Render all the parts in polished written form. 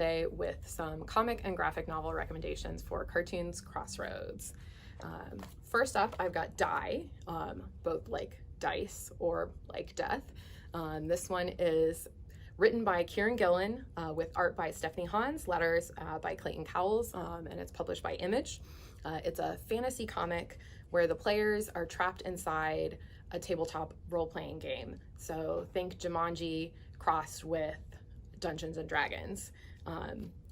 today with some comic and graphic novel recommendations for Cartoons Crossroads. First up, I've got Die, both like dice or like death. This one is written by Kieran Gillen with art by Stephanie Hans, letters by Clayton Cowles, and it's published by Image. It's a fantasy comic where the players are trapped inside a tabletop role-playing game. So think Jumanji crossed with Dungeons and Dragons.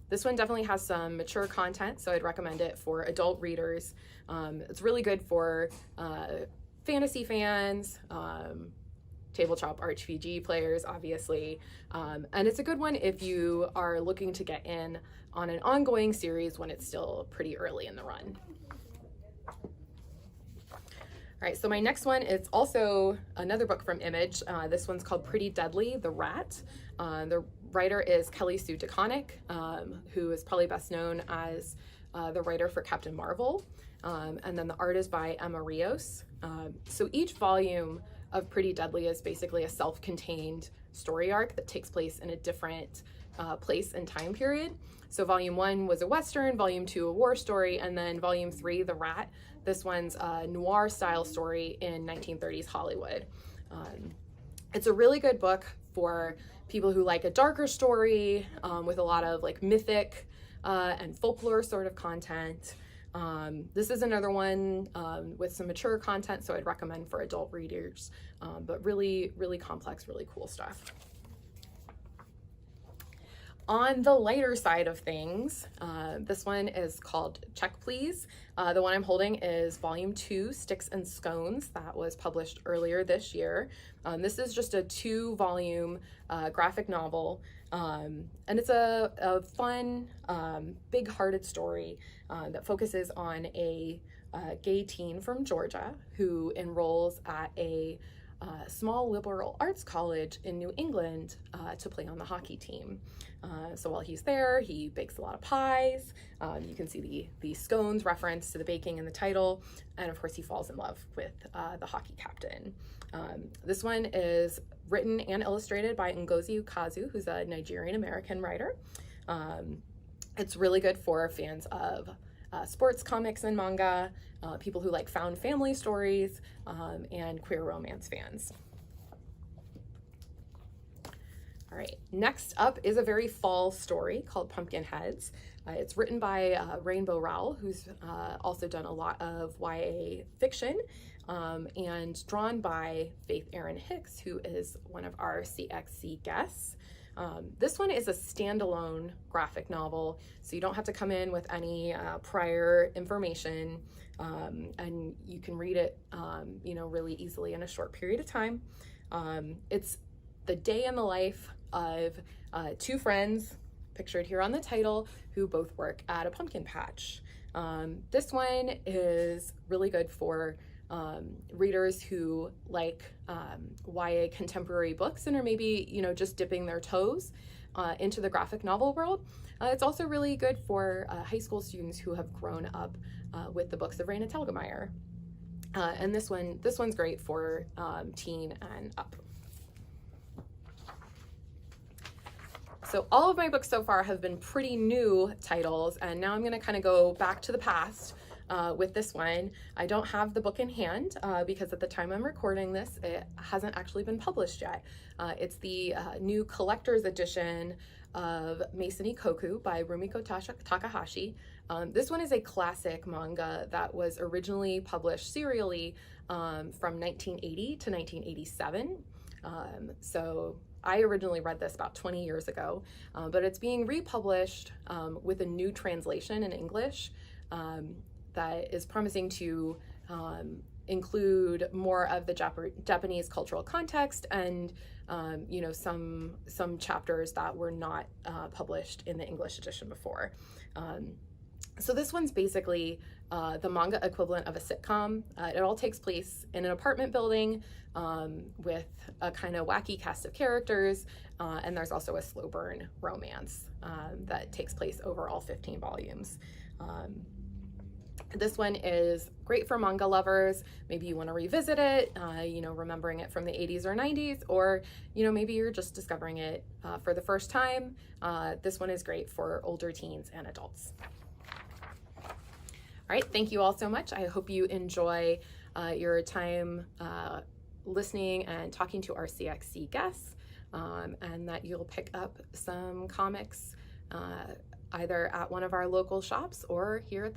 This one definitely has some mature content, so I'd recommend it for adult readers. It's really good for fantasy fans, tabletop RPG players, obviously. And it's a good one if you are looking to get in on an ongoing series when it's still pretty early in the run. All right, so my next one is also another book from Image. This one's called Pretty Deadly, The Rat. The writer is Kelly Sue DeConnick, who is probably best known as the writer for Captain Marvel. And then the art is by Emma Rios. So each volume of Pretty Deadly is basically a self-contained story arc that takes place in a different place and time period. So volume 1 was a Western, volume 2 a war story, and then volume 3, The Rat. This one's a noir style story in 1930s Hollywood. It's a really good book for people who like a darker story with a lot of like mythic and folklore sort of content. This is another one with some mature content, so I'd recommend for adult readers, but really, really complex, really cool stuff. On the lighter side of things, this one is called Check Please. The one I'm holding is volume 2, Sticks and Scones, that was published earlier this year. This is just a 2-volume graphic novel, and it's a fun, big-hearted story that focuses on a gay teen from Georgia who enrolls at a small liberal arts college in New England to play on the hockey team. So while he's there, he bakes a lot of pies. You can see the scones reference to the baking in the title. And of course, he falls in love with the hockey captain. This one is written and illustrated by Ngozi Ukazu, who's a Nigerian-American writer. It's really good for fans of sports comics and manga, people who like found family stories, and queer romance fans. All right, next up is a very fall story called Pumpkin Heads. It's written by Rainbow Rowell, who's also done a lot of YA fiction, and drawn by Faith Erin Hicks, who is one of our CXC guests. This one is a standalone graphic novel, so you don't have to come in with any prior information, and you can read it, really easily in a short period of time. It's the day in the life of 2 friends, pictured here on the title, who both work at a pumpkin patch. This one is really good for readers who like YA contemporary books and are maybe, just dipping their toes into the graphic novel world. It's also really good for high school students who have grown up with the books of Raina Telgemeier. And this one's great for teen and up. So all of my books so far have been pretty new titles, and now I'm going to kind of go back to the past with this one. I don't have the book in hand because at the time I'm recording this, it hasn't actually been published yet. It's the new collector's edition of Masonicoku by Rumiko Takahashi. This one is a classic manga that was originally published serially from 1980 to 1987. So I originally read this about 20 years ago, but it's being republished with a new translation in English that is promising to include more of the Japanese cultural context and some chapters that were not published in the English edition before. So this one's basically the manga equivalent of a sitcom. It all takes place in an apartment building with a kind of wacky cast of characters, and there's also a slow burn romance that takes place over all 15 volumes. This one is great for manga lovers. Maybe you want to revisit it, remembering it from the 80s or 90s, or, maybe you're just discovering it for the first time. This one is great for older teens and adults. All right, thank you all so much. I hope you enjoy your time listening and talking to our CXC guests, and that you'll pick up some comics either at one of our local shops or here at the library.